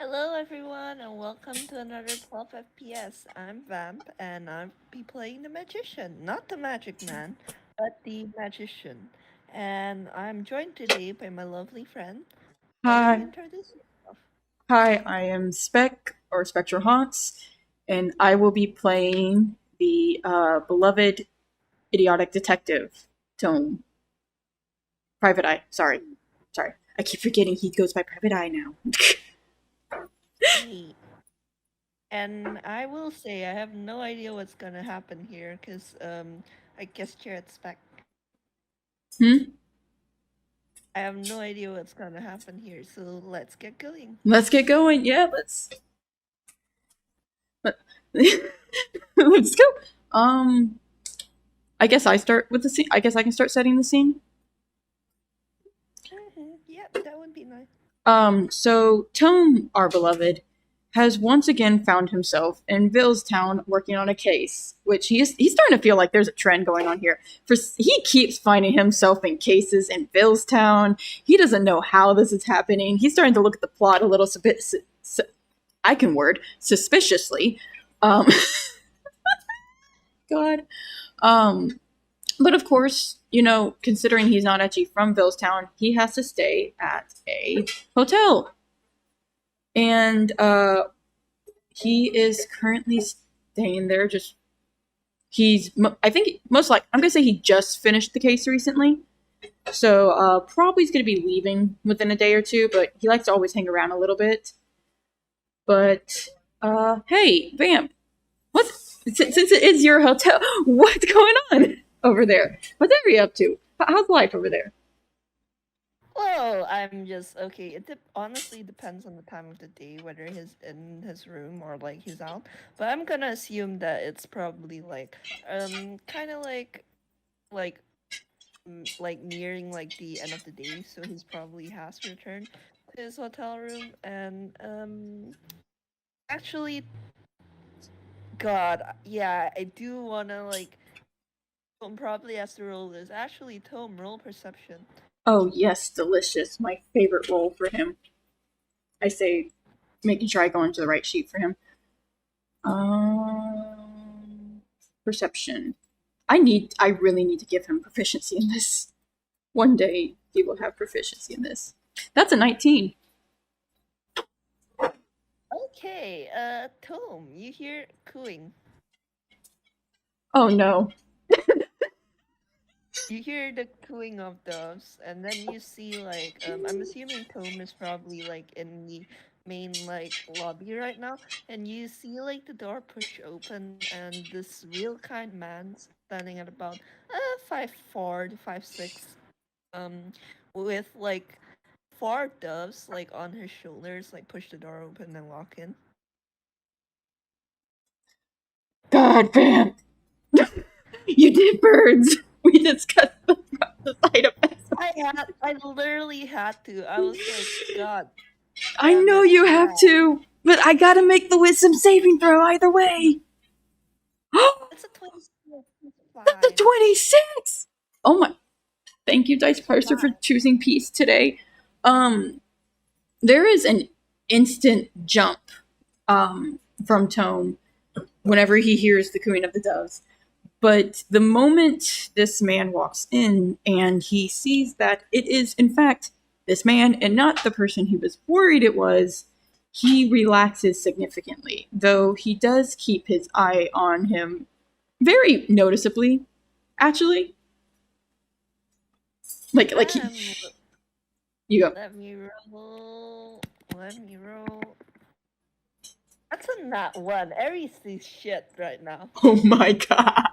Hello everyone and welcome to another 12 FPS. I'm Vamp and I'll be playing the magician. Not the magic man, but the magician. And I'm joined today by my lovely friend. Why don't you Hi, introduce yourself? I am Spec or Spectral Haunts, and I will be playing the beloved idiotic detective, Tome. Private Eye. Sorry. I keep forgetting he goes by Private Eye now. Neat. And I will say I have no idea what's gonna happen here because I guess you're at Spec. Hmm? I have no idea what's gonna happen here, so let's get going. Let's get going. Yeah, let, let's go. Um, I guess I start with the scene. I guess I can start setting the scene. Yep, that would be nice. So Tome, our beloved, has once again found himself in Villestown working on a case, which he's starting to feel like there's a trend going on here. He keeps finding himself in cases in Villestown. He doesn't know how this is happening. He's starting to look at the plot a little I can word suspiciously. Um, God. Um, but of course, considering he's not actually from Villestown, he has to stay at a hotel. And he is currently staying there. I think most like I'm gonna say he just finished the case recently, so probably he's gonna be leaving within a day or two. But he likes to always hang around a little bit. But hey, Vamp, what? Since it is your hotel, what's going on over there? What's Ehri up to? How's life over there? Well, I'm just okay. Honestly depends on the time of the day, whether he's in his room or like he's out. But I'm gonna assume that it's probably like, kind of like, like nearing like the end of the day. So he's probably has returned to his hotel room. And actually, God, yeah, I do wanna like. Tom probably has to roll this. Actually, Tom, roll perception. Oh yes, delicious. My favorite role for him. I say, making sure I go into the right sheet for him. Um, Perception. I really need to give him proficiency in this. One day he will have proficiency in this. That's a 19. Okay, Tom, you hear cooing. Oh no. You hear the cooing of doves, and then you see like I'm assuming Tome is probably like in the main like lobby right now, and you see like the door push open, and this real kind man standing at about 5'4" to 5'6", um, with like four doves like on his shoulders, like push the door open and walk in. God, Van. You did birds. We discussed the side effects. I literally had to. I was like, God I damn know it, you yeah. have to, but I gotta make the wisdom saving throw either way. It's a 26. It's That's a fine. 26. Oh my. Thank you, Dice It's Parser, for fine. choosing peace today. Um, there is an instant jump from Tome whenever he hears the cooing of the doves. But the moment this man walks in and he sees that it is, in fact, this man and not the person he was worried it was, he relaxes significantly, though he does keep his eye on him very noticeably, actually. Like he. Um, You go. let me roll. Let me roll. That's a nat one. Aries sees shit right now. Oh my god.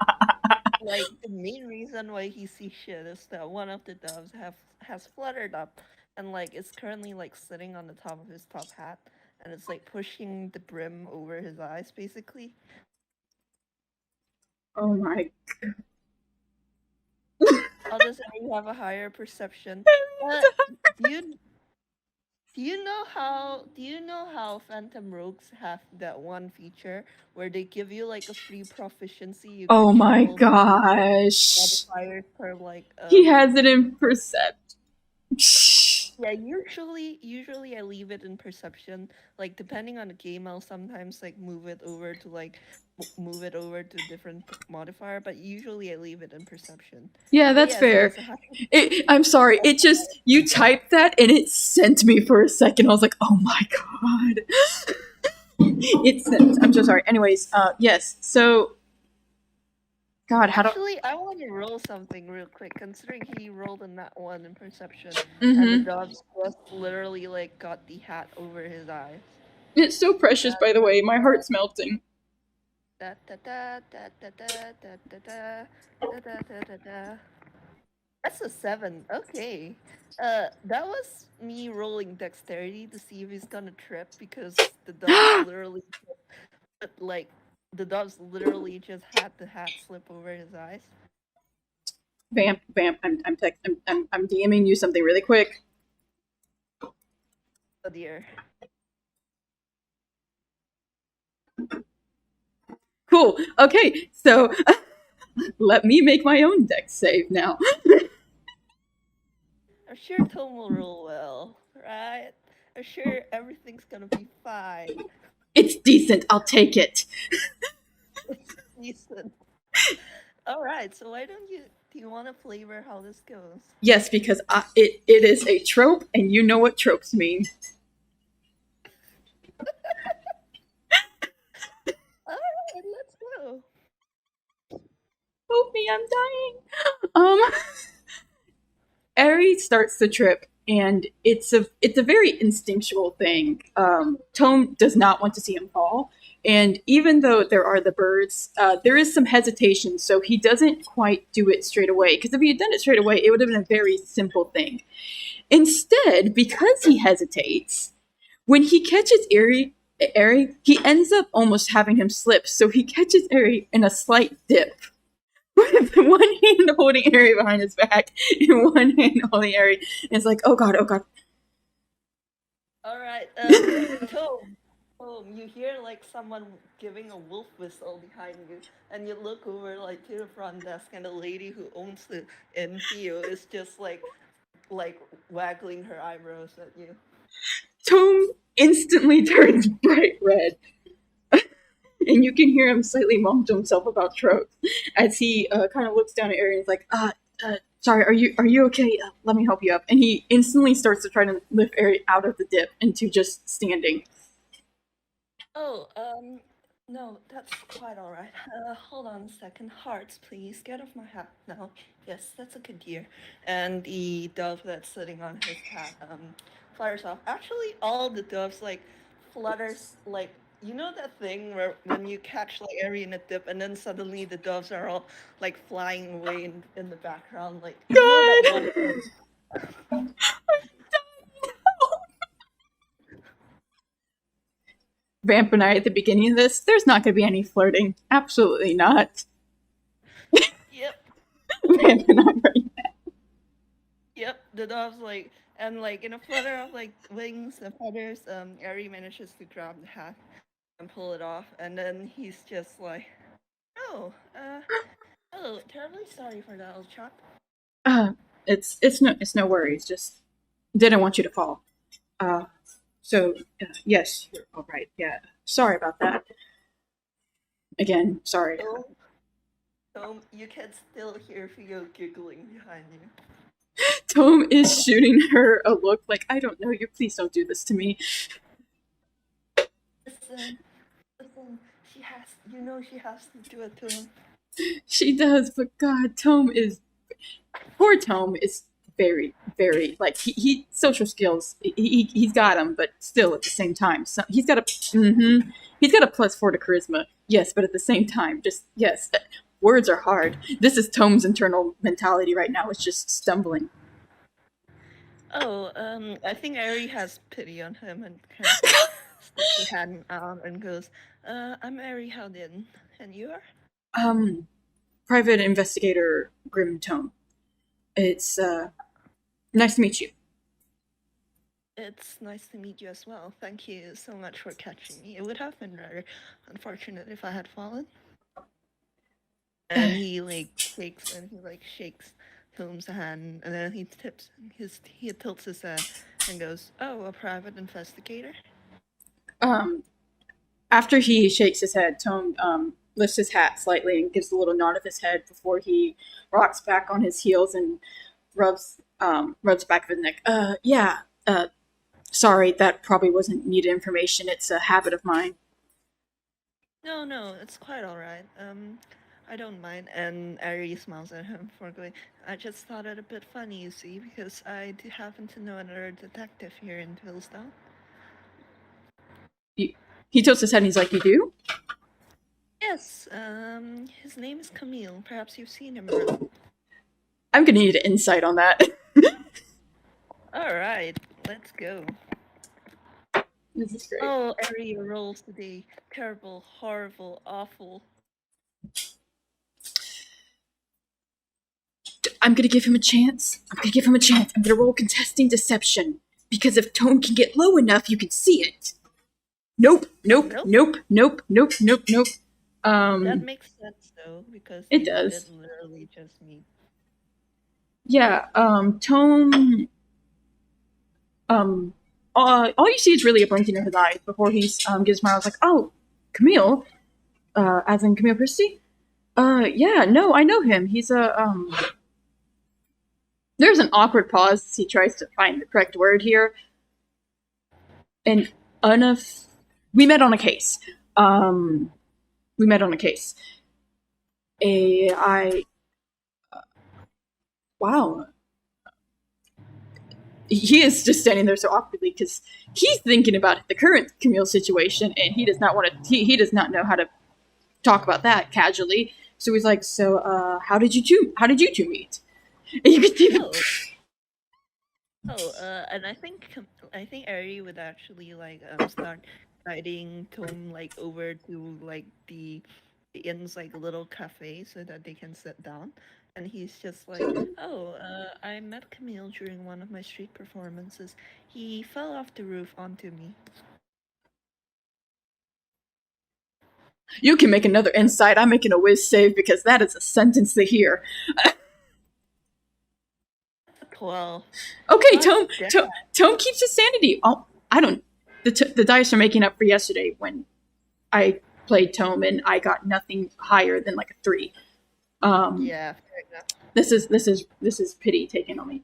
Like the main reason why he sees shit is that one of the doves have has fluttered up, and like it's currently like sitting on the top of his top hat, and it's like pushing the brim over his eyes, basically. Oh my. I'll just say you have a higher perception. Uh, do you do you know how Phantom Rogues have that one feature where they give you like a free proficiency? You Oh could my shuffle the gosh. modifiers per like He has it in percept. Yeah, usually I leave it in perception. Like depending on the game, I'll sometimes like move it over to move it over to different modifier, but usually I leave it in perception. Yeah, But that's yes, fair. yes, I have I'm sorry. It just you typed that and it sent me for a second. I was like, oh my god. It sent. I'm so sorry. Anyways, yes. So, God, how do? actually I want to roll something real quick, considering he rolled a nat one in perception, and the Mm-hmm. doves just literally like got the hat over his eyes. It's so precious, Da by the way. My heart's melting. da da da da da da da da da da da da da da. That's a 7. Okay. That was me rolling dexterity to see if he's gonna trip because the doves literally, like, the doves literally just had the hat slip over his eyes. Vamp, vamp. I'm DMing you something really quick. Oh dear. Cool. Okay, so let me make my own dex save now. I'm sure Tome will roll well, right? I'm sure everything's gonna be fine. It's decent. I'll take it. It's decent. Alright, so why don't you, do you want to flavor how this goes? Yes, because it is a trope, and you know what tropes mean. Alright, let's go. Help me, I'm dying. Ehri starts the trip, and it's a very instinctual thing. Tome does not want to see him fall, and even though there are the birds, there is some hesitation. So he doesn't quite do it straight away. Because if he had done it straight away, it would have been a very simple thing. Instead, because he hesitates, when he catches Ehri, he ends up almost having him slip. So he catches Ehri in a slight dip with one hand holding Ehri behind his back and one hand holding Ehri. And it's like, oh god, oh god. Alright, Tome. You hear like someone giving a wolf whistle behind you, and you look over like to the front desk, and the lady who owns the inn is just like waggling her eyebrows at you. Tome instantly turns bright red. And you can hear him slightly mum to himself about tropes as he kind of looks down at Ehri and is like, sorry, are you okay? Let me help you up. And he instantly starts to try to lift Ehri out of the dip into just standing. Oh, no, that's quite alright. Hold on a second. Hearts, please. Get off my hat now. Yes, that's a good year. And the dove that's sitting on his hat, flutters off. Actually, all the doves, like, flutters, like, you know that thing where when you catch, like, Airy in a dip, and then suddenly the doves are all, like, flying away in the background, like, you know that one God! thing? Vamp and I at the beginning of this, there's not going to be any flirting. Absolutely not. Yep. Vamp and I right now. Yep, the dove's like, and like in a flutter of like wings and feathers, Ari manages to grab the hat and pull it off, and then he's just like, "Oh, oh, terribly sorry for that, old chap." Uh, it's no worries. Just didn't want you to fall. Uh, so yes, you're all right. Yeah, sorry about that. Again, sorry. You can still hear Theo giggling behind you. Tome is shooting her a look like, I don't know you. Please don't do this to me. Listen, listen. She has to do it to him. She does, but God, Tome is poor. Tome is very, very like he social skills. He's got them, but still at the same time, so he's got a he's got a +4 to charisma. Yes, but at the same time, just yes, words are hard. This is Tome's internal mentality right now. It's just stumbling. Oh, I think Ari has pity on him and kind of like sticks her hand out and goes, I'm Ari Howden, and you are? Um, Private investigator Grim Tome. It's nice to meet you. It's nice to meet you as well. Thank you so much for catching me. It would have been rather unfortunate if I had fallen. And he like shakes Tome's hand, and then he tilts his head and goes, "Oh, a private investigator." Um, After he shakes his head, Tome lifts his hat slightly and gives a little nod of his head before he rocks back on his heels and rubs back of his neck. Yeah. Sorry, that probably wasn't needed information. It's a habit of mine. No, no, it's quite all right. I don't mind. And Ehri smiles at him for going. I just thought it a bit funny, you see, because I do happen to know another detective here in Villestown. He tilts his head and he's like, "You do?" Yes, his name is Camille. Perhaps you've seen him around. I'm gonna need an insight on that. All right, let's go. This is great. Oh, Ehri, your rolls today. Terrible, horrible, awful. I'm gonna give him a chance. I'm gonna roll contesting deception. Because if Tone can get low enough, you can see it. Nope. That makes sense though, because It you does. did literally just meet. Yeah, Tone, all you see is really a blinking of his eyes before he gives a smile. Like, "Oh, Camille, as in Camille Christie? Yeah, no, I know him. He's there's an awkward pause as he tries to find the correct word here. And we met on a case. We met on a case. Wow. He is just standing there so awkwardly because he's thinking about the current Camille situation, and he does not want to. He does not know how to talk about that casually. So he's like, "So, how did you two meet?" And you can see And I think Ehri would actually like start guiding Tome like over to like the inn's like little cafe so that they can sit down. And he's just like, "Oh, I met Camille during one of my street performances. He fell off the roof onto me." you can make another insight. I'm making a whiz save because that is a sentence to hear. 12. Okay, Fuck that. Tome keeps his sanity. Oh, I don't. The dice are making up for yesterday when I played Tome and I got nothing higher than like a 3. Yeah, fair enough. This is pity taken on me.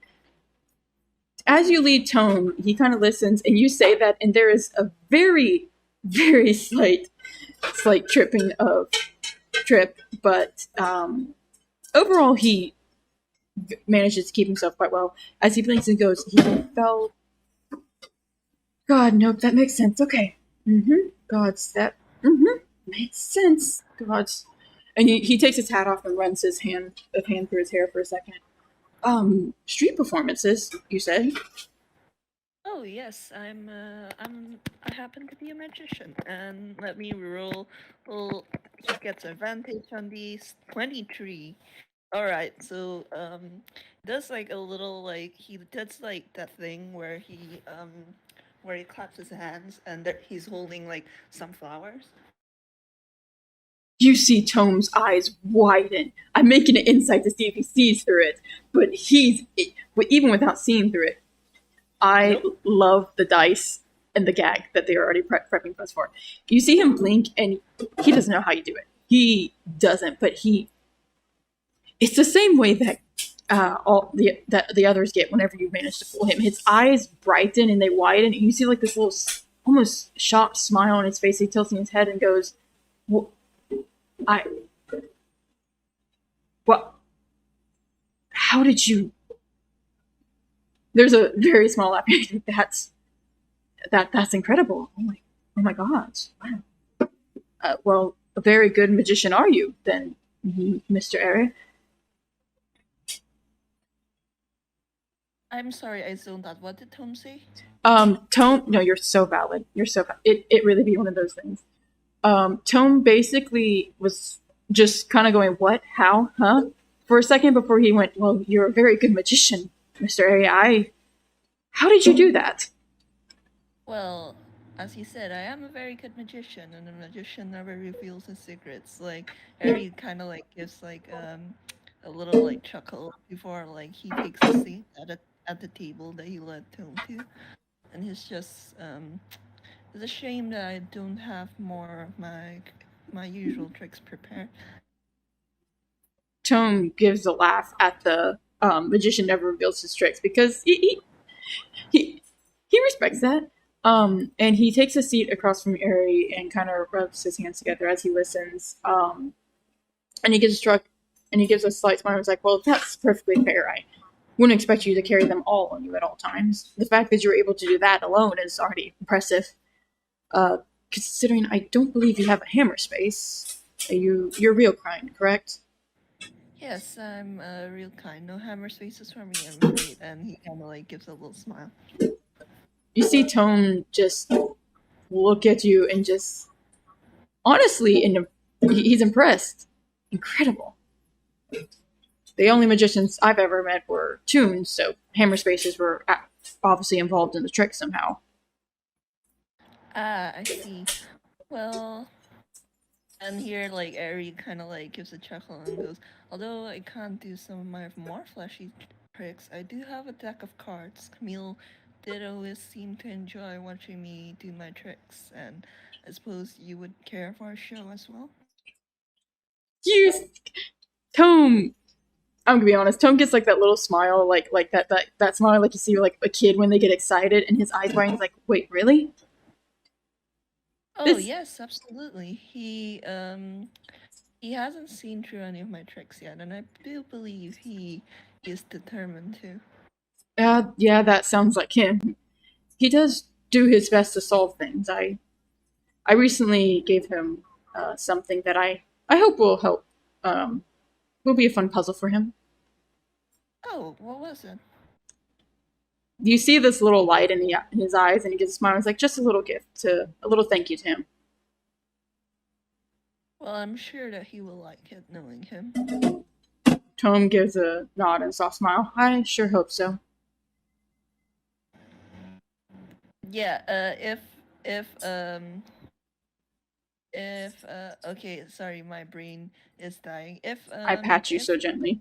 As you lead Tome, he kind of listens, and you say that, and there is a very, very slight tripping of trip, but overall he manages to keep himself quite well. As he blinks and goes, he fell. God, nope, that makes sense. Okay. God's that. Makes sense. God's. And he takes his hat off and runs his hand through his hair for a second. Street performances, you said? Oh yes, I happen to be a magician, and let me roll. Well, he gets advantage on these 23. All right, so does like a little like he does like that thing where he claps his hands and there, he's holding like some flowers. You see Tome's eyes widen. I'm making an insight to see if he sees through it, but even without seeing through it, I love the dice and the gag that they are already prepping us for. You see him blink, and he doesn't know how you do it. He doesn't, but it's the same way that all the others get whenever you manage to fool him. His eyes brighten and they widen, and you see like this little almost shocked smile on his face. He tilts his head and goes, "What? How did you?" There's a very small laugh. That's incredible. Oh my gosh! Wow. Well, a very good magician are you then, Mr. Ehri? I'm sorry, I zoned out. What did Tom say? Tome. No, you're so valid. It really be one of those things. Tome basically was just kind of going, "What? How? Huh?" for a second before he went, "Well, you're a very good magician, Mr. Ehri. How did you do that?" Well, as he said, I am a very good magician, and a magician never reveals his secrets. Like Harry kind of like gives a little like chuckle before like he takes a seat at the table that he led Tome to, and he's just it's a shame that I don't have more of my usual tricks prepared. Tome gives a laugh at the magician never reveals his tricks because he, he respects that. And he takes a seat across from Ehri and kind of rubs his hands together as he listens. And he gives struck and he gives a slight smile. He's like, "Well, that's perfectly fair. I wouldn't expect you to carry them all on you at all times. The fact that you're able to do that alone is already impressive. Considering I don't believe you have a hammer space. You're real kind, correct?" Yes, I'm real kind. No hammer spaces for me, I'm afraid. And he kind of like gives a little smile. You see Tone just look at you and just honestly, he's impressed. Incredible. The only magicians I've ever met were toons, so hammer spaces were obviously involved in the trick somehow. Ah, I see. Well, and here like Ehri kind of like gives a chuckle and goes, although I can't do some of my more flashy tricks, I do have a deck of cards. Camille did always seem to enjoy watching me do my tricks, and I suppose you would care for a show as well. You, Tome. I'm gonna be honest. Tome gets like that little smile, like that smile, like you see like a kid when they get excited, and his eyes widen. He's like, "Wait, really? Oh This?" yes, absolutely. He hasn't seen through any of my tricks yet, and I do believe he is determined to. Yeah, that sounds like him. He does do his best to solve things. I recently gave him something that I hope will help. Will be a fun puzzle for him. Oh, what was it? You see this little light in his eyes, and he gives a smile. It's like just a little gift, to a little thank you to him. Well, I'm sure that he will like it, knowing him. Tome gives a nod and a soft smile. I sure hope so. Yeah. If um if okay, sorry, my brain is dying. I pat you so gently.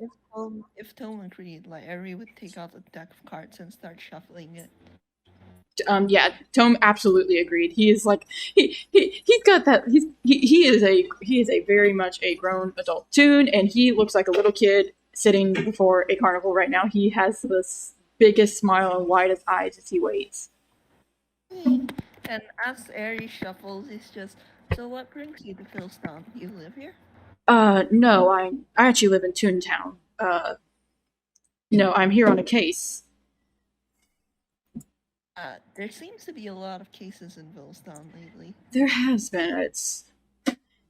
If Tome agreed, like Eri would take out a deck of cards and start shuffling it. Yeah, Tome absolutely agreed. He is like he's got that he is a very much a grown adult toon, and he looks like a little kid sitting before a carnival right now. He has this biggest smile and widest eyes as he waits. And as Eri shuffles, it's just, so what brings you to Villestown? You live here? No, I actually live in Toontown. No, I'm here on a case. There seems to be a lot of cases in Villestown lately. There has been. It's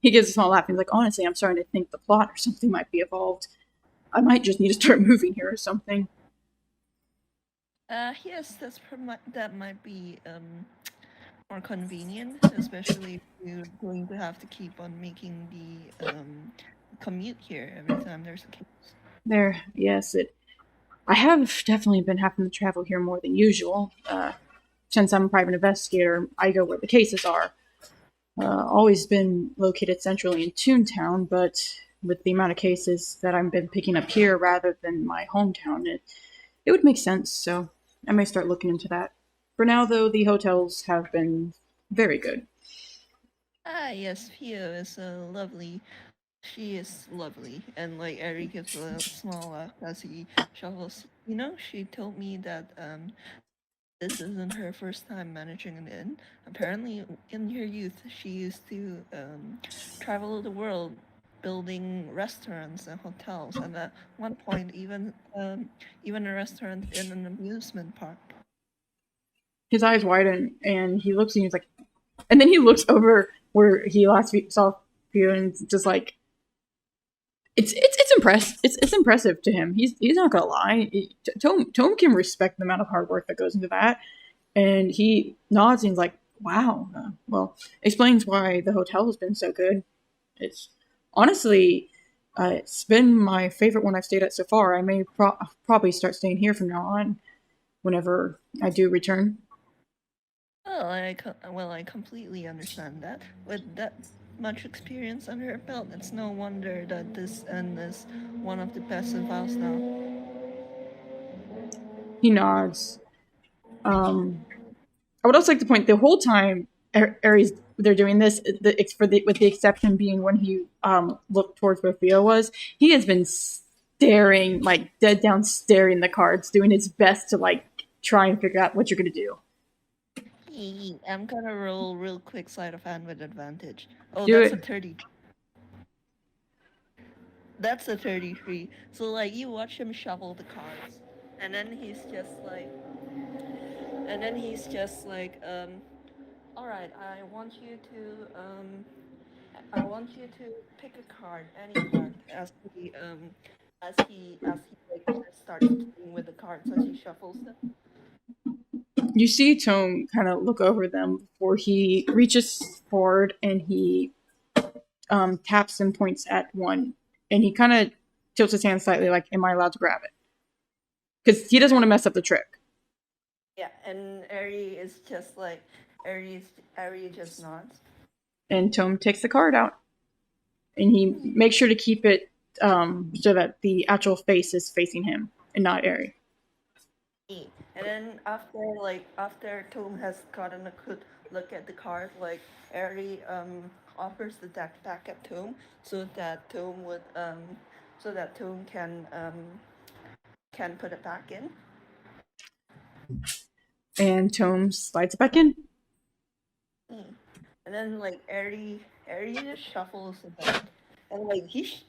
He gives a small laugh. He's like, honestly, I'm starting to think the plot or something might be evolved. I might just need to start moving here or something. Yes, that might be more convenient, especially if you're going to have to keep on making the commute here every time there's a case. There, yes, it. I have definitely been having to travel here more than usual. Since I'm a private investigator, I go where the cases are. Always been located centrally in Toontown, but with the amount of cases that I've been picking up here rather than my hometown, it would make sense. So I may start looking into that. For now, though, the hotels have been very good. Ah, yes, Pio is lovely. She is lovely, and like Eric gives a small laugh as he shuffles. You know, she told me that this isn't her first time managing an inn. Apparently, in her youth, she used to travel the world building restaurants and hotels, and at one point, even a restaurant in an amusement park. His eyes widen and he looks and he's like, and then he looks over where he last saw you and just like, it's impressive to him. He's not gonna lie. Tome can respect the amount of hard work that goes into that, and he nods and he's like, "Wow." Well, explains why the hotel has been so good. It's honestly, it's been my favorite one I've stayed at so far. I may probably start staying here from now on, whenever I do return. Well, I completely understand that. With that much experience under her belt. It's no wonder that this end is one of the best in files now. He nods. I would also like to point the whole time Aries they're doing this, with the exception being when he looked towards where Theo was, he has been staring, like dead down staring the cards, doing his best to like try and figure out what you're gonna do. I'm gonna roll real quick sleight of hand with advantage. Oh, Do that's a it. 30. That's a 33. So like you watch him shuffle the cards, and then he's just like, all right, I want you to pick a card, any card, as he like starts playing with the cards as he shuffles them. You see Tome kind of look over them before he reaches forward and he taps and points at one, and he kind of tilts his hand slightly, like, "Am I allowed to grab it?" Because he doesn't want to mess up the trick. Yeah, and Ehri just nods. And Tome takes the card out, and he makes sure to keep it so that the actual face is facing him and not Ehri. And then after Tome has gotten a good look at the card, like Ehri offers the deck back at Tome so that Tome can put it back in. And Tome slides it back in. And then like Ehri just shuffles the deck, and like he's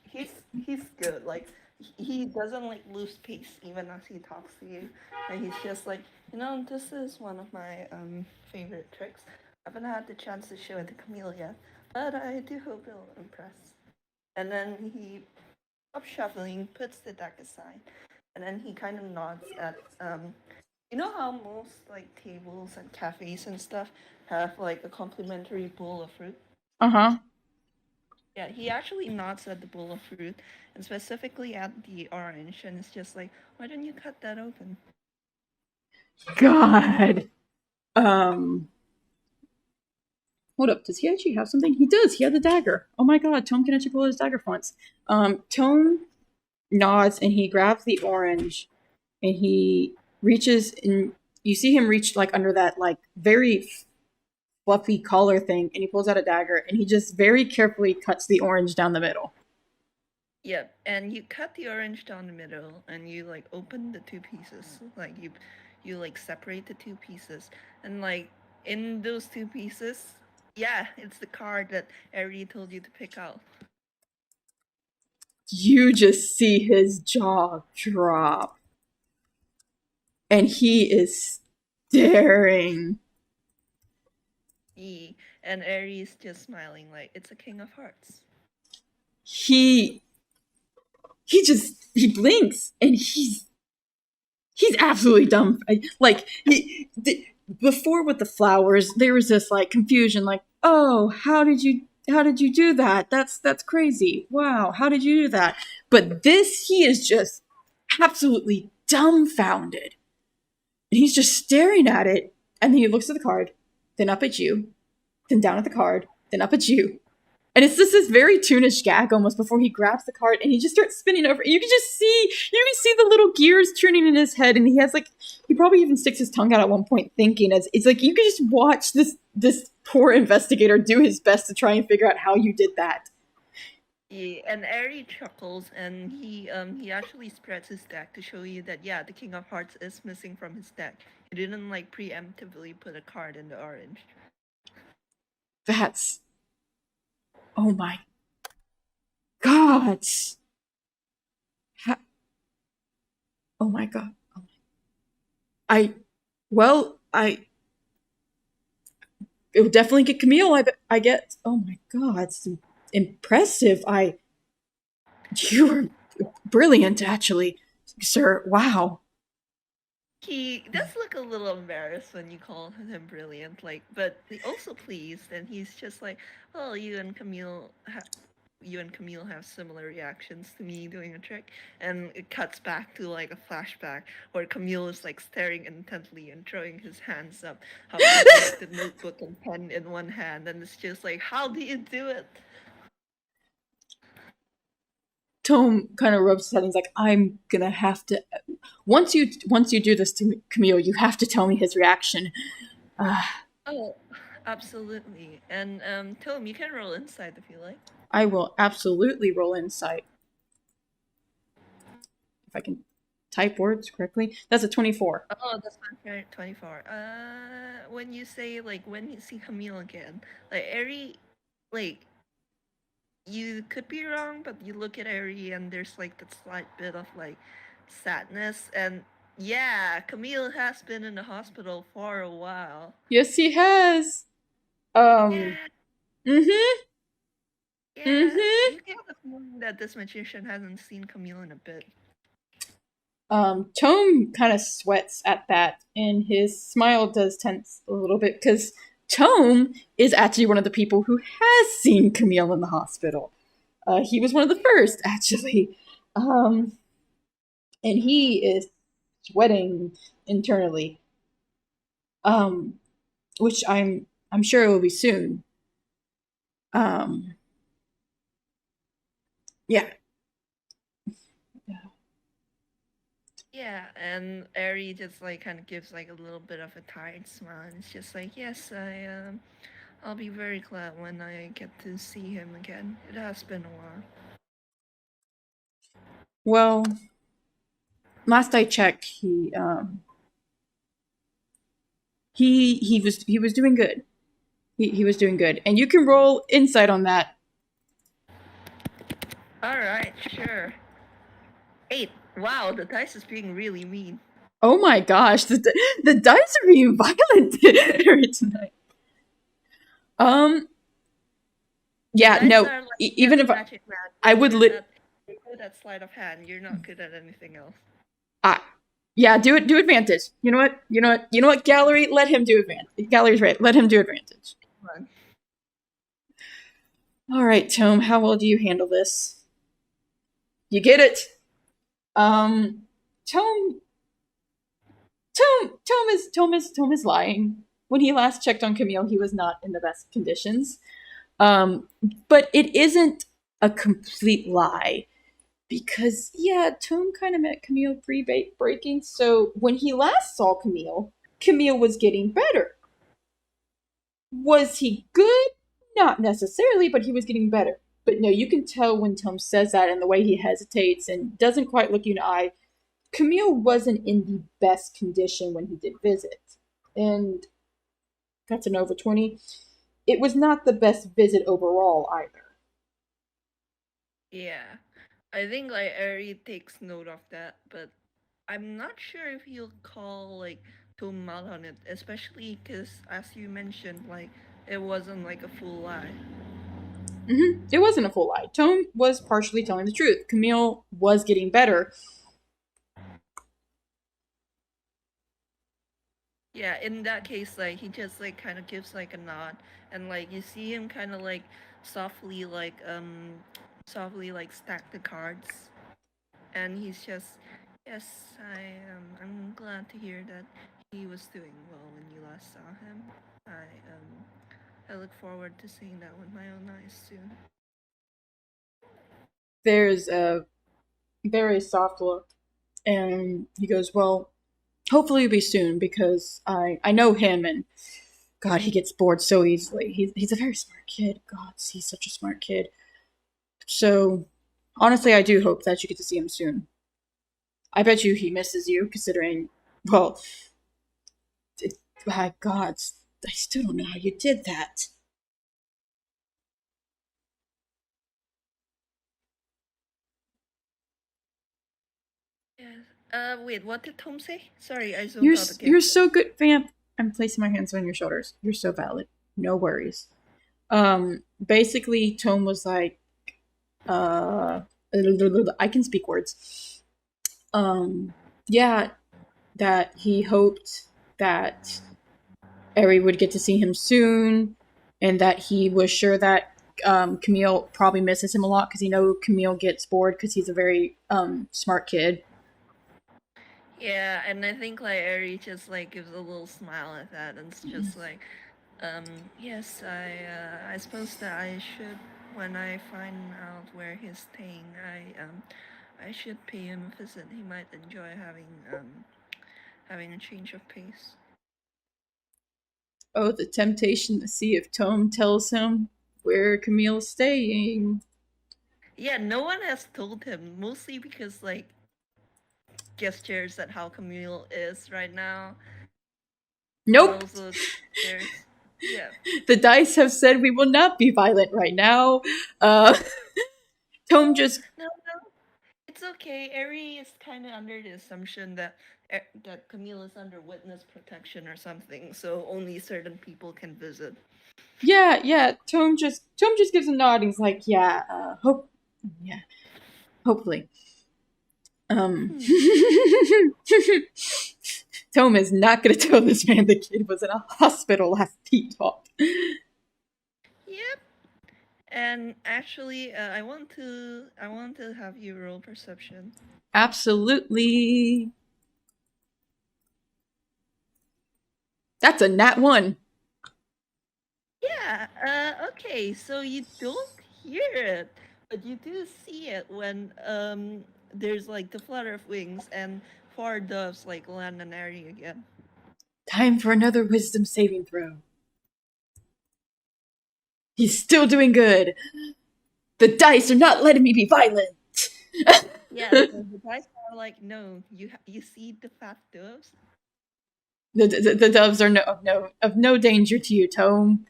good. Like he doesn't like lose pace even as he talks to you, and he's just like, this is one of my favorite tricks. I haven't had the chance to show it to Camille yet, but I do hope it'll impress. And then he stops shuffling, puts the deck aside, and then he kind of nods at you know how most like tables and cafes and stuff have like a complimentary bowl of fruit? Uh-huh. Yeah, he actually nods at the bowl of fruit and specifically at the orange, and it's just like, why don't you cut that open? God. Hold up. Does he actually have something? He does. He had the dagger. Oh my god. Tome can actually pull his dagger once. Tome nods and he grabs the orange and he reaches and you see him reach like under that like very fluffy collar thing and he pulls out a dagger and he just very carefully cuts the orange down the middle. Yep, and you cut the orange down the middle and you like open the two pieces. Like you like separate the two pieces. And like in those two pieces, yeah, it's the card that Ehri told you to pick out. You just see his jaw drop. And he is staring. And Ehri is just smiling like it's a king of hearts. He blinks and he's absolutely dumb. Like before with the flowers, there was this like confusion, like, oh, how did you do that? That's crazy. Wow, how did you do that? But this, he is just absolutely dumbfounded. And he's just staring at it, and then he looks at the card, then up at you, then down at the card, then up at you. And it's just this very toonish gag almost before he grabs the card and he just starts spinning over. You can see the little gears turning in his head, and he probably even sticks his tongue out at one point thinking, as it's like you can just watch this poor investigator do his best to try and figure out how you did that. Yeah, and Ehri chuckles and he actually spreads his deck to show you that yeah, the King of Hearts is missing from his deck. He didn't like preemptively put a card in the orange. That's oh my god. Oh my god. It would definitely get Camille. I get. Oh my god, it's impressive. You are brilliant, actually, sir. Wow. He does look a little embarrassed when you call him brilliant, like, but also pleased, and he's just like, "Well, you and Camille you and Camille have similar reactions to me doing a trick, and it cuts back to like a flashback where Camille is like staring intently and throwing his hands up, holding like the notebook and pen in one hand, and it's just like, how do you do it? Tome kind of rubs his head and he's like, I'm gonna have to once you do this to Camille, you have to tell me his reaction. Oh, absolutely. And Tome, you can roll insight if you like. I will absolutely roll insight. If I can type words correctly. That's a 24. Oh, that's my 24. When you say like when you see Camille again, like Ehri, like you could be wrong, but you look at Ehri and there's like that slight bit of like sadness, and yeah, Camille has been in the hospital for a while. Yes, he has. Yeah, Mm-hmm. yeah. Mm-hmm. You get the feeling that this magician hasn't seen Camille in a bit. Tome kind of sweats at that, and his smile does tense a little bit because Tome is actually one of the people who has seen Camille in the hospital. He was one of the first, actually. And he is sweating internally. Which I'm sure it will be soon. Yeah. Yeah, and Ehri just like kind of gives like a little bit of a tired smile, and it's just like, yes, I'll be very glad when I get to see him again. It has been a while. Well, last I checked, he was doing good. He was doing good, and you can roll insight on that. All right, sure. 8. Wow, the dice is being really mean. Oh my gosh, the dice are being violent tonight. Yeah, no. Like, Even if I would you're good at sleight of hand, you're not good at anything else. Yeah, do advantage. You know what? Gallery, let him do advantage. Gallery's right. Let him do advantage. All right, Tome, how well do you handle this? You get it. Tome is lying. When he last checked on Camille, he was not in the best conditions. But it isn't a complete lie. Because, yeah, Tome kind of met Camille pre-breaking, so when he last saw Camille, Camille was getting better. Was he good? Not necessarily, but he was getting better. But no, you can tell when Tome says that and the way he hesitates and doesn't quite look you in the eye. Camille wasn't in the best condition when he did visit. And that's an over 20. It was not the best visit overall either. Yeah. I think like Ehri takes note of that, but I'm not sure if he'll call like Tome out on it, especially because, as you mentioned, like it wasn't like a full lie. Mm-hmm. It wasn't a full lie. Tome was partially telling the truth. Camille was getting better. Yeah, in that case, like he just like kind of gives like a nod, and like you see him kind of like softly stack the cards, and he's just, yes, I'm glad to hear that he was doing well when you last saw him. I look forward to seeing that with my own eyes soon. There's a very soft look, and he goes, well, hopefully it'll be soon, because I know him, and God, he gets bored so easily. He's a very smart kid. God, he's such a smart kid. So, honestly, I do hope that you get to see him soon. I bet you he misses you, considering, well, my God, I still don't know how you did that. Yes. Wait, what did Tom say? Sorry, I zoned out again. You're so good, Vamp. I'm placing my hands on your shoulders. You're so valid. No worries. Basically, Tome was like, I can speak words. Yeah, that he hoped that Ehri would get to see him soon, and that he was sure that Camille probably misses him a lot because Camille gets bored because he's a very smart kid. Yeah, and I think like Ehri just like gives a little smile at that, and it's just like, yes, I suppose that I should, when I find out where he's staying, I should pay him a visit. He might enjoy having a change of pace. Oh, the temptation to see if Tome tells him where Camille's staying. Yeah, no one has told him, mostly because like gestures at how Camille is right now, and Nope. also there's yeah. The dice have said we will not be violent right now. Uh, Tome just No, no, it's okay. Ehri is kind of under the assumption that that Camille is under witness protection or something, so only certain people can visit. yeah. Tome just gives a nod. He's like, yeah, hopefully. Um, Tome is not going to tell this man the kid was in a hospital last he talked. Yep. And actually, I want to have you roll perception. Absolutely. That's a nat 1. Yeah. Okay. So you don't hear it, but you do see it when there's like the flutter of wings and 4 doves like land on Ehri again. Time for another wisdom saving throw. He's still doing good. The dice are not letting me be violent. Yeah, so the guys are like, no, you see the fat doves? The doves are of no danger to you, Tome.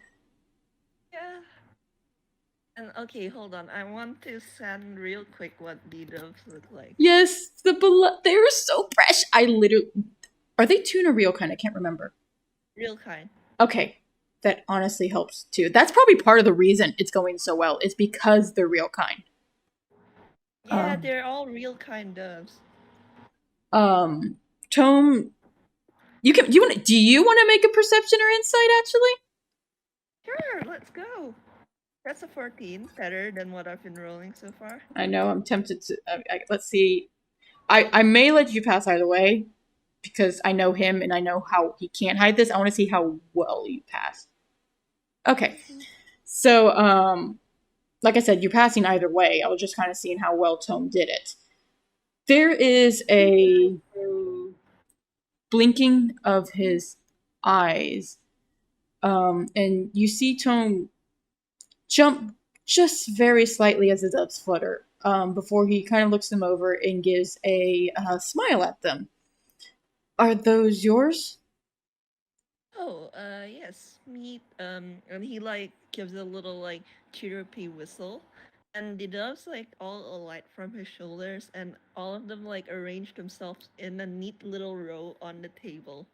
Yeah. And okay, hold on. I want to send real quick what the doves look like. Yes, they were so fresh. Are they tune or real kind? I can't remember. Real kind. Okay, that honestly helps too. That's probably part of the reason it's going so well. It's because they're real kind. Yeah, they're all real kind doves. Tome, do you want to make a perception or insight actually? Sure, let's go. That's a 14, better than what I've been rolling so far. I know, I'm tempted to. Let's see. I may let you pass either way because I know him and I know how he can't hide this. I want to see how well you pass. Okay. So, like I said, you're passing either way. I was just kind of seeing how well Tome did it. There is a blinking of his eyes, and you see Tome jump just very slightly as the doves flutter, before he kind of looks them over and gives a smile at them. Are those yours? Oh, yes. Meet, and he like gives a little like chirrupy whistle. And the doves like all alight from his shoulders, and all of them like arrange themselves in a neat little row on the table.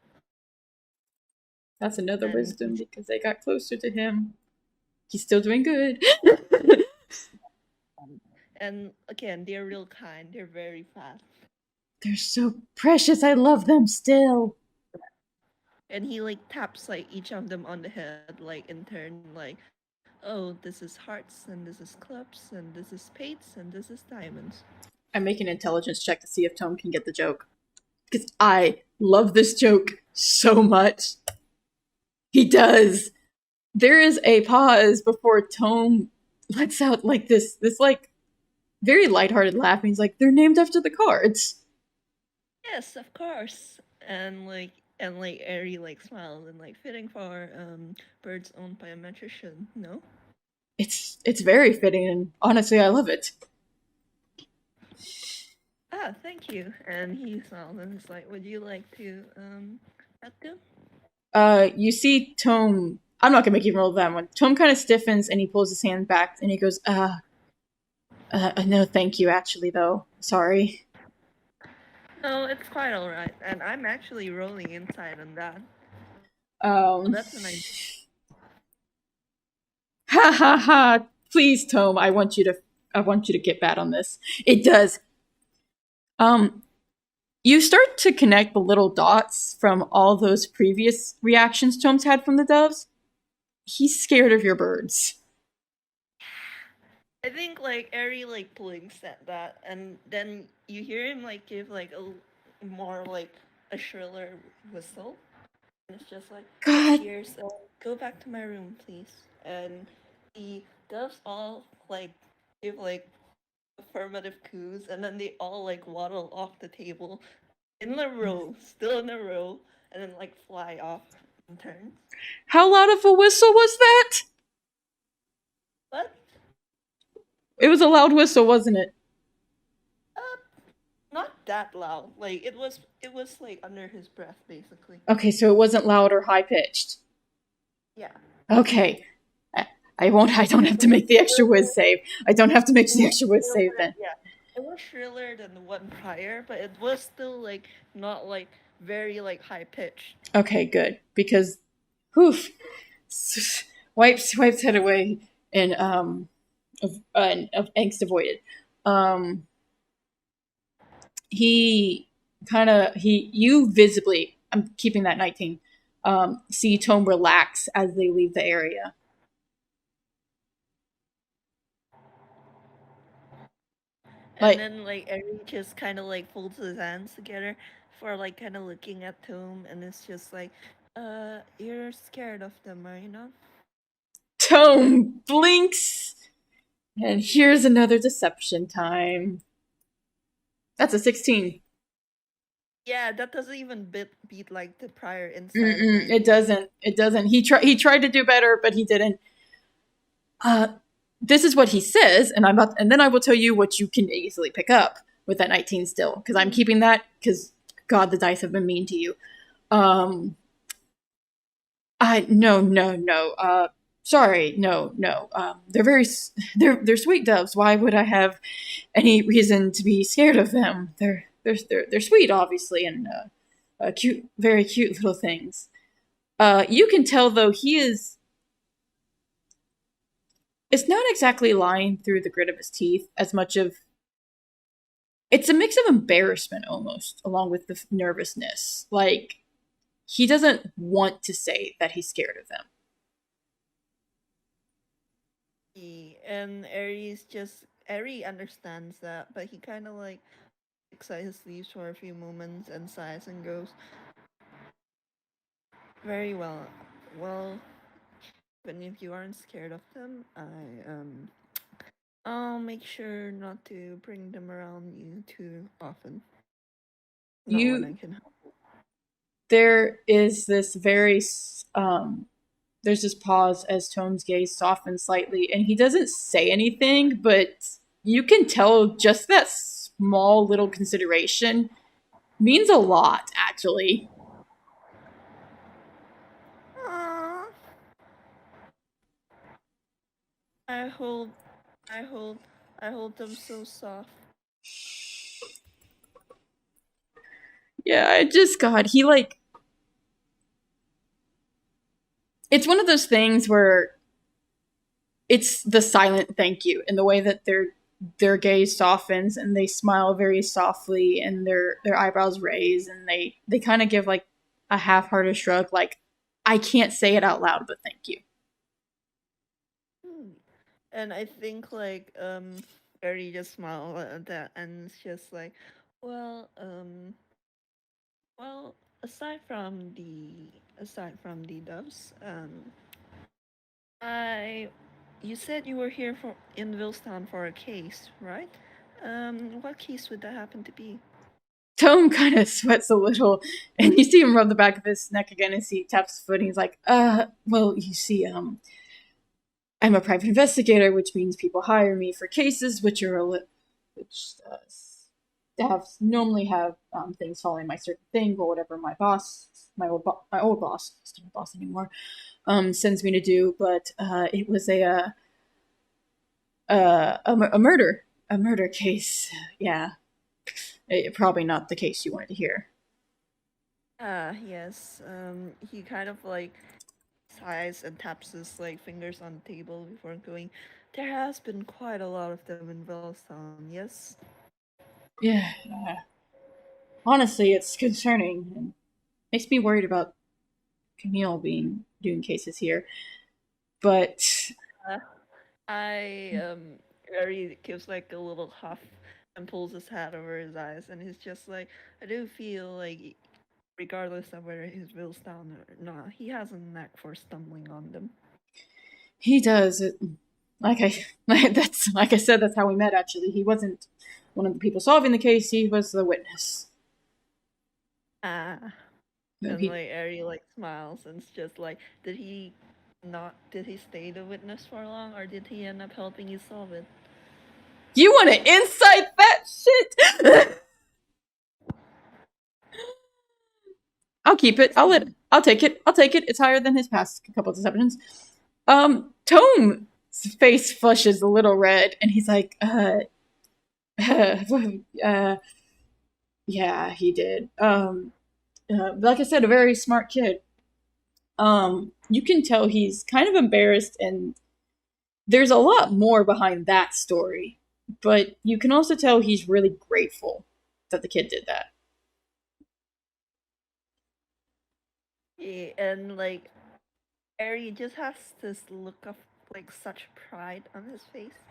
That's another And wisdom because they got closer to him. He's still doing good. and again, they're real kind. They're very fast. They're so precious. I love them still. And he like taps like each of them on the head, like in turn, like, oh, this is hearts, and this is clubs, and this is spades, and this is diamonds. I make an intelligence check to see if Tome can get the joke. Because I love this joke so much. He does. There is a pause before Tome lets out like this like very lighthearted laugh. He's like, they're named after the cards. Yes, of course. And like Ehri like smiles and like fitting for birds owned by a magician, no? It's very fitting and honestly I love it. Ah, thank you. And he smiles and he's like, would you like to add them? You see Tome, I'm not gonna make you roll that one. Tome kind of stiffens and he pulls his hand back and he goes, no thank you actually though. Sorry. No, it's quite alright. And I'm actually rolling inside on that. Well, that's an idea. Ha ha ha! Please, Tome, I want you to get bad on this. It does. You start to connect the little dots from all those previous reactions Tome's had from the doves. He's scared of your birds. I think like Ehri like blinks at that, and then you hear him like give like more like a shriller whistle, and it's just like, God. "Here, so go back to my room, please." And the doves all like give like affirmative coos, and then they all like waddle off the table in a row, still in a row, and then like fly off in turns. How loud of a whistle was that? But It was a loud whistle, wasn't it? uh, not that loud. Like it was like under his breath, basically. Okay, so it wasn't loud or high pitched. Yeah. Okay. I won't. I don't have It to was make the extra whiz shriller. save. I don't have to make It the was extra whiz save shriller. then. Yeah. It was shriller than the one prior, but it was still like not like very like high pitched. Okay, good. Because, whew, wipes head away and of angst avoided. Um, you visibly. I'm keeping that 19. See Tome relax as they leave the area. And Like then like Eri just kind of like folds his hands together for like kind of looking at Tome, and it's just like, you're scared of them, are you not? Tome blinks, and here's another deception time. That's a 16. Yeah, that doesn't even beat like the prior insight of Mm-mm, it 19. doesn't. It doesn't. He tried to do better, but he didn't. Uh, this is what he says, and then I will tell you what you can easily pick up with that 19 still, because I'm keeping that because God, the dice have been mean to you. Um, I no no no. Sorry, no no. They're they're sweet doves. Why would I have any reason to be scared of them? They're sweet, obviously, and cute, very cute little things. You can tell though he is. It's not exactly lying through the grit of his teeth as much of. It's a mix of embarrassment almost, along with the nervousness. Like he doesn't want to say that he's scared of them. And Eri understands that, but he kind of like picks at his sleeves for a few moments and sighs and goes, "Very well. Well, even if you aren't scared of them, I'll make sure not to bring them around you too often. Not when I You can help." there is this very there's this pause as Tome's gaze softens slightly, and he doesn't say anything, but you can tell just that small little consideration means a lot, actually. Aww. I hold, I hold, I hold them so soft. Yeah, I just God, he like it's one of those things where it's the silent thank you in the way that their gaze softens and they smile very softly and their eyebrows raise and they kind of give like a half-hearted shrug like I can't say it out loud but thank you. Hmm. And I think like Eri just smiled at that, and it's just like, well, well, aside from the doves, I you said you were here for in Villestown for a case, right? What case would that happen to be? Tome kind of sweats a little and you see him rub the back of his neck again as he taps his foot and he's like well you see I'm a private investigator, which means people hire me for cases which are which staffs normally have things following my certain thing or whatever my old boss, still not boss anymore, sends me to do. But it was a murder case. Yeah, probably not the case you wanted to hear. Ah, yes. He kind of like sighs and taps his like fingers on the table before going. There has been quite a lot of them in Villestown, yes? Yeah, honestly, it's concerning and makes me worried about Camille being doing cases here. But Uh, I Ehri gives like a little huff and pulls his hat over his eyes, and he's just like, I do feel like, regardless of whether he's Villestown or not, he has a knack for stumbling on them. He does it. Like I, that's like I said. That's how we met. Actually, he wasn't one of the people solving the case. He was the witness. Ah. No, And he. like Ehri like smiles and it's just like, did he stay the witness for long, or did he end up helping you solve it? You want to incite that shit? I'll keep it. I'll take it. I'll take it. It's higher than his past couple of deceptions. Tome's face flushes a little red, and he's like, yeah, he did. Like I said, a very smart kid. You can tell he's kind of embarrassed, and there's a lot more behind that story. But you can also tell he's really grateful that the kid did that. Yeah, and like Ehri just has this look of like such pride on his face.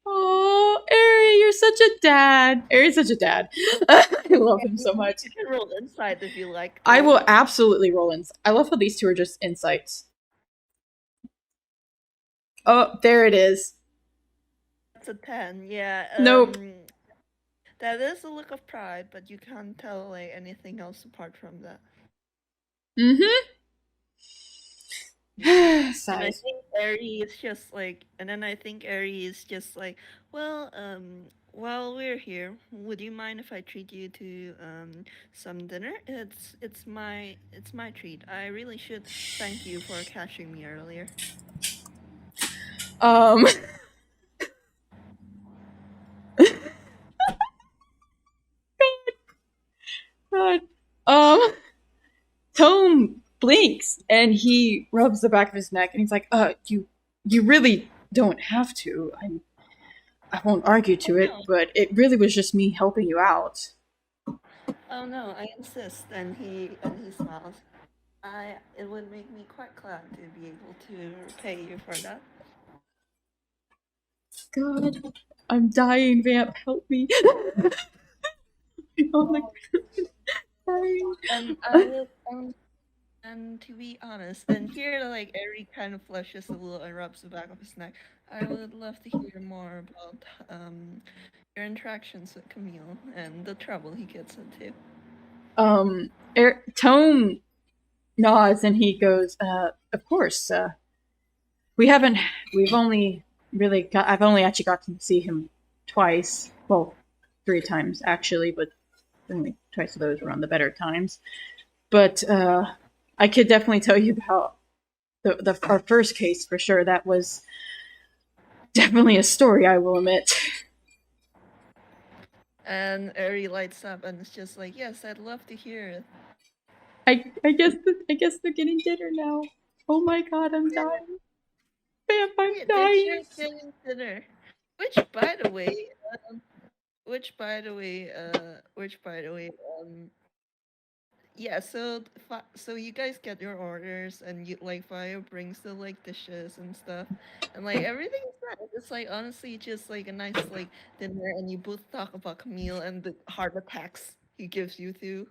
Oh, Ehri, you're such a dad. Ehri's such a dad. I love him so much. You can roll insight if you like. I will absolutely roll in. I love how these two are just insights. Oh, there it is. That's a 10, yeah. Nope. That is a look of pride, but you can't tell like anything else apart from that. Mm-hmm. And I Sighs. think Ehri is just like, and then I think Ehri is just like, well, while we're here, would you mind if I treat you to some dinner? It's my treat. I really should thank you for catching me earlier. Um. God. Tome blinks and he rubs the back of his neck and he's like, you really don't have to. I won't argue to it, but it really was just me helping you out. Oh no, I insist. And he smiles. It would make me quite glad to be able to repay you for that. God, I'm dying, Vamp, help me. Oh my God, And I would, and to be honest, and here like Ehri kind of flushes a little and rubs the back of his neck. I would love to hear more about your interactions with Camille and the trouble he gets into. Tome nods and he goes, of course, we haven't, we've only really got, I've only actually got to see him twice. Well, 3 times actually, but only twice of those were on the better times. But I could definitely tell you about our first case for sure. That was definitely a story, I will admit. And Ehri lights up and it's just like, yes, I'd love to hear it. I guess they're getting dinner now. Oh my god, I'm dying. Bam, I'm dying. They're getting dinner. Which, by the way, yeah, so you guys get your orders and you like Fire brings the like dishes and stuff, and like everything's nice. It's like honestly just like a nice like dinner, and you both talk about Camille and the heart attacks he gives you too.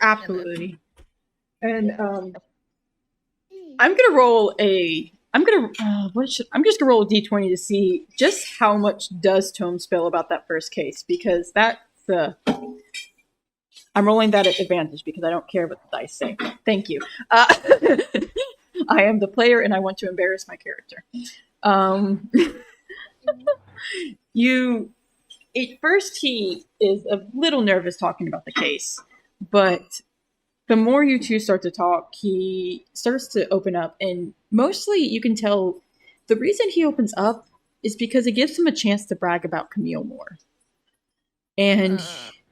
Absolutely. And Yeah. I'm gonna roll a. I'm gonna I'm just gonna roll a d20 to see just how much does Tome spill about that first case because that's I'm rolling that at advantage because I don't care what the dice say. Thank you. I am the player and I want to embarrass my character. You at first he is a little nervous talking about the case, but the more you two start to talk, he starts to open up, and mostly you can tell the reason he opens up is because it gives him a chance to brag about Camille more. And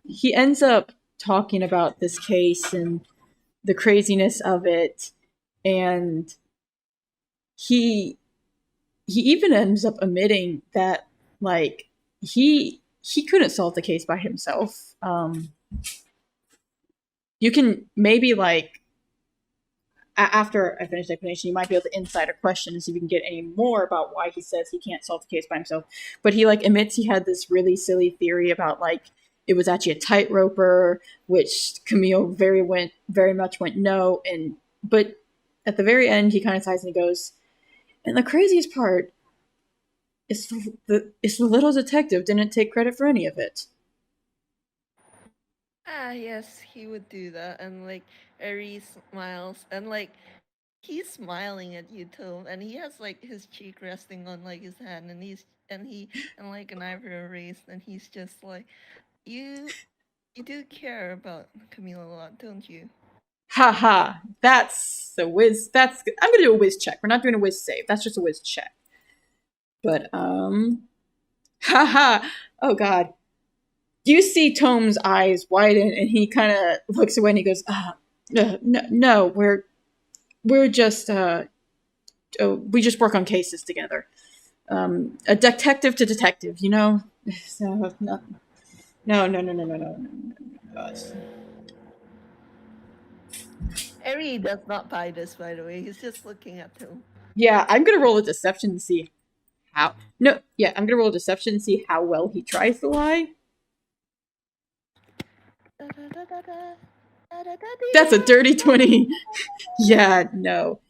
he ends up talking about this case and the craziness of it, and he even ends up admitting that like he couldn't solve the case by himself. You can maybe like after I finish the explanation, you might be able to insider question and see if we can get any more about why he says he can't solve the case by himself. But he like admits he had this really silly theory about like it was actually a tightroper, which Camille very much went no. And but at the very end, he kind of sighs and he goes, and the craziest part is the little detective didn't take credit for any of it. Ah, yes, he would do that, and like Ehri smiles, and like he's smiling at you, Tom, and he has like his cheek resting on like his hand, and he and like an eyebrow raised, and he's just like, you you do care about Camille a lot, don't you? Haha, that's a whiz. I'm gonna do a whiz check. We're not doing a whiz save. That's just a whiz check. But haha. Oh god. You see Tome's eyes widen, and he kind of looks away, and he goes, no, we're just we just work on cases together. A detective to detective, you know. So no. Gosh. Ehri does not buy this, by the way. He's just looking at Tom. Yeah, I'm gonna roll a deception and see how. No, yeah, I'm gonna roll a deception and see how well he tries to lie. That's a dirty 20. Yeah, no.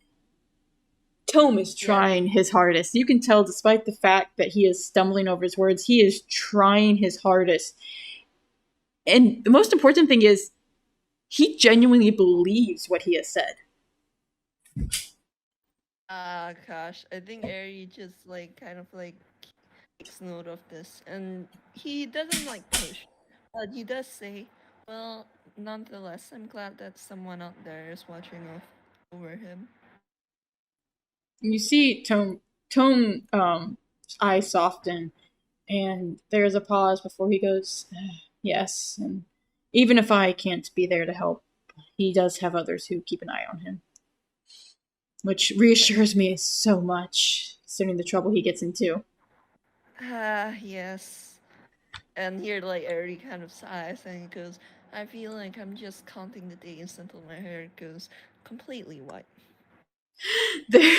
Tome is trying his hardest. You can tell, despite the fact that he is stumbling over his words, he is trying his hardest. And the most important thing is, he genuinely believes what he has said. Ah, gosh, I think Ehri just like kind of like takes note of this, and he doesn't like push, but he does say, "Well, nonetheless, I'm glad that someone out there is watching over him." You see Tome eyes soften, and there's a pause before he goes, yes, and even if I can't be there to help, he does have others who keep an eye on him. Which reassures me so much, considering the trouble he gets into. Ah, yes. And here, like, Ehri kind of sighs and he goes, "I feel like I'm just counting the days until my hair goes completely white." There,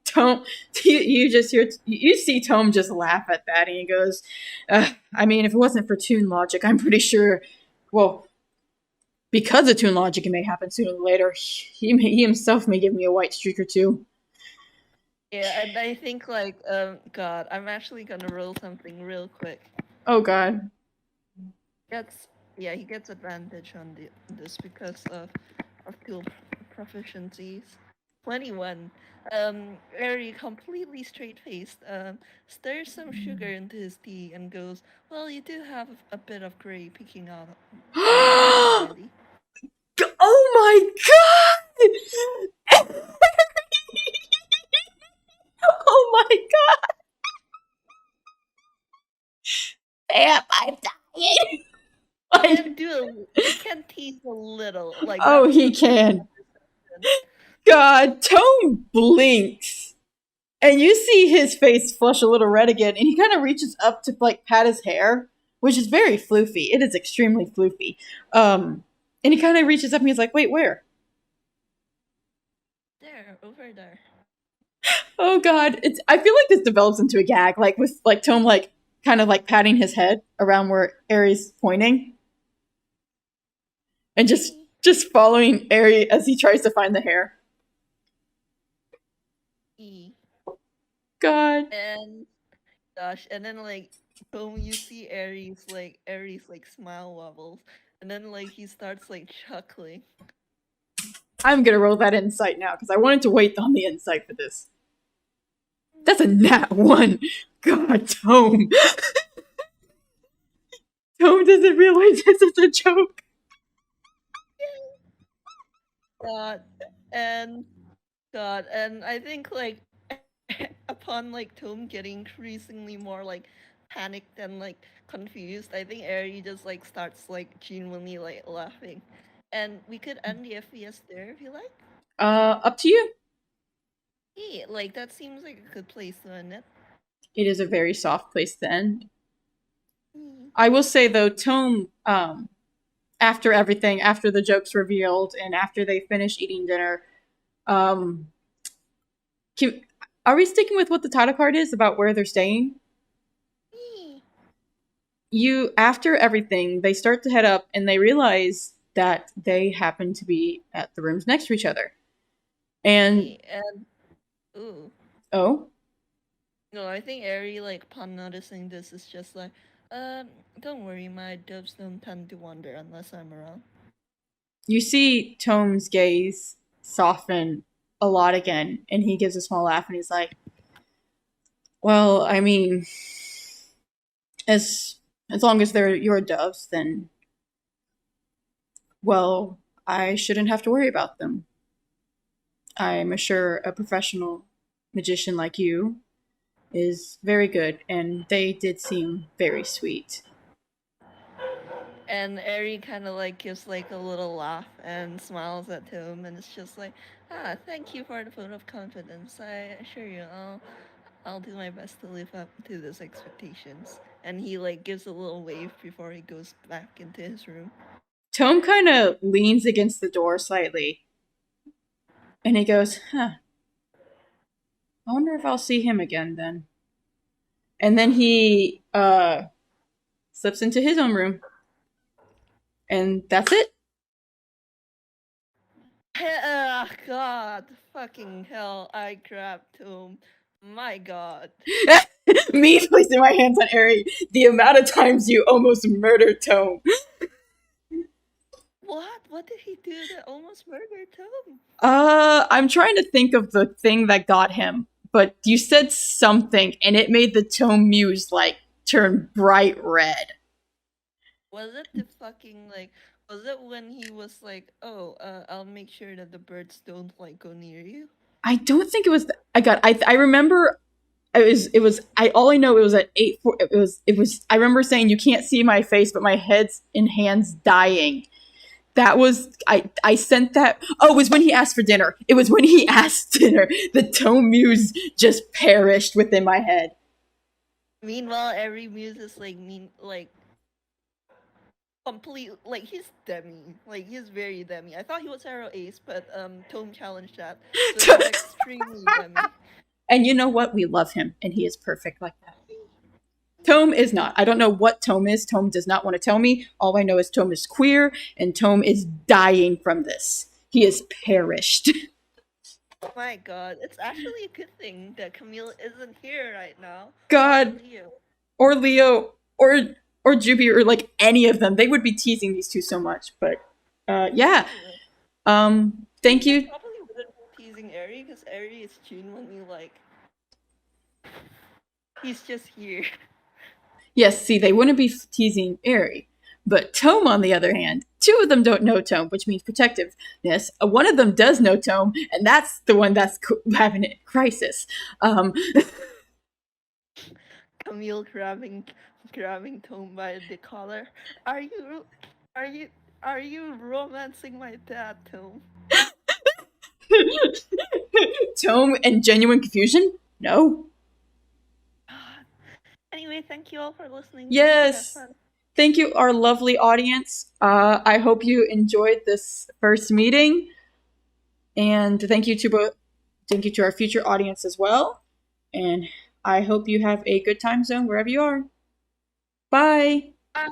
Tome, you just hear, you see Tome just laugh at that, and he goes, I mean, if it wasn't for Toon logic, I'm pretty sure, well, because of Toon logic, it may happen sooner or later. He himself may give me a white streak or two. Yeah, and I think, like, God, I'm actually gonna roll something real quick. Oh god. That's, yeah, he gets advantage on this because of tool proficiencies. 21. Very completely straight faced, stirs some sugar into his tea and goes, "Well, you do have a bit of gray peeking out already." Oh my god! Oh my god! Vamp, I'm dying! He can tease a little, like Oh, that's he the thing. can. God, Tone blinks. And you see his face flush a little red again, and he kind of reaches up to like pat his hair, which is very floofy. It is extremely floofy. And he kind of reaches up and he's like, "Wait, where?" There, over there. Oh god, it's. I feel like this develops into a gag, like with like Tome like kind of like patting his head around where Aries pointing, and just following Aries as he tries to find the hair. E. God. And gosh, and then like boom, you see Aries like smile wobbles, and then like he starts like chuckling. I'm gonna roll that insight now because I wanted to wait on the insight for this. That's a nat one. God, Tome. Tome doesn't realize this is a joke. God, and God, and I think like upon like Tome getting increasingly more like panicked and like confused, I think Aerie just like starts like genuinely like laughing. And we could end the FPS there if you like. Up to you. Hey, like that seems like a good place to end it. It is a very soft place to end. Hmm. I will say though, Tome, after everything, after the jokes revealed, and after they finish eating dinner, Um, can, are we sticking with what the title card is about where they're staying? You, after everything, they start to head up and they realize that they happen to be at the rooms next to each other. And And ooh. oh, No, I think Ehri, like, upon noticing this, is just like, don't worry, my doves don't tend to wander unless I'm around. you see Tome's gaze soften a lot again, and he gives a small laugh and he's like, "Well, I mean, as long as they're your doves, then well, I shouldn't have to worry about them. I'm sure a professional magician like you is very good, and they did seem very sweet." And Ehri kind of like gives like a little laugh and smiles at him, and it's just like, thank you for the vote of confidence. I assure you, I'll do my best to live up to those expectations. And he like gives a little wave before he goes back into his room. Tome kind of leans against the door slightly, and he goes, "Huh. I wonder if I'll see him again then." And then he slips into his own room. And that's it. God, fucking hell! I grabbed him. My God. Me placing my hands on Ehri. The amount of times you almost murdered Tome. What? What did he do that almost murdered Tome? I'm trying to think of the thing that got him, but you said something, and it made the Tome muse like turn bright red. Was it the fucking like? Was it when he was like, "Oh, I'll make sure that the birds don't like go near you"? I don't think it was. I remember. It was. I all I know it was at 8. It was. I remember saying you can't see my face, but my head's and hands dying. That was I sent that. Oh, it was when he asked for dinner. It was when he asked dinner. The Tome muse just perished within my head. Meanwhile, every muse is like complete like he's demi, like he's very demi. I thought he was Hero Ace, but Tome challenged that, so he's extremely demi. And you know what? We love him, and he is perfect like that. Tome is not. I don't know what Tome is. Tome does not want to tell me. All I know is Tome is queer, and Tome is dying from this. He is perished. My God, it's actually a good thing that Camille isn't here right now. God, or Leo, or Juby, or like any of them. They would be teasing these two so much. But yeah. Thank you. Probably wouldn't be teasing Ehri because Ehri is genuinely like he's just here. Yes, see, they wouldn't be teasing Ehri. But Tome, on the other hand, two of them don't know Tome, which means protectiveness. One of them does know Tome, and that's the one that's having a crisis. Camille grabbing Tome by the collar. Are you romancing my dad, Tome? Tome and genuine confusion? No. Anyway, thank you all for listening. Yes. Thank you, our lovely audience. I hope you enjoyed this first meeting, and thank you to our future audience as well. And I hope you have a good time zone wherever you are. Bye. Bye.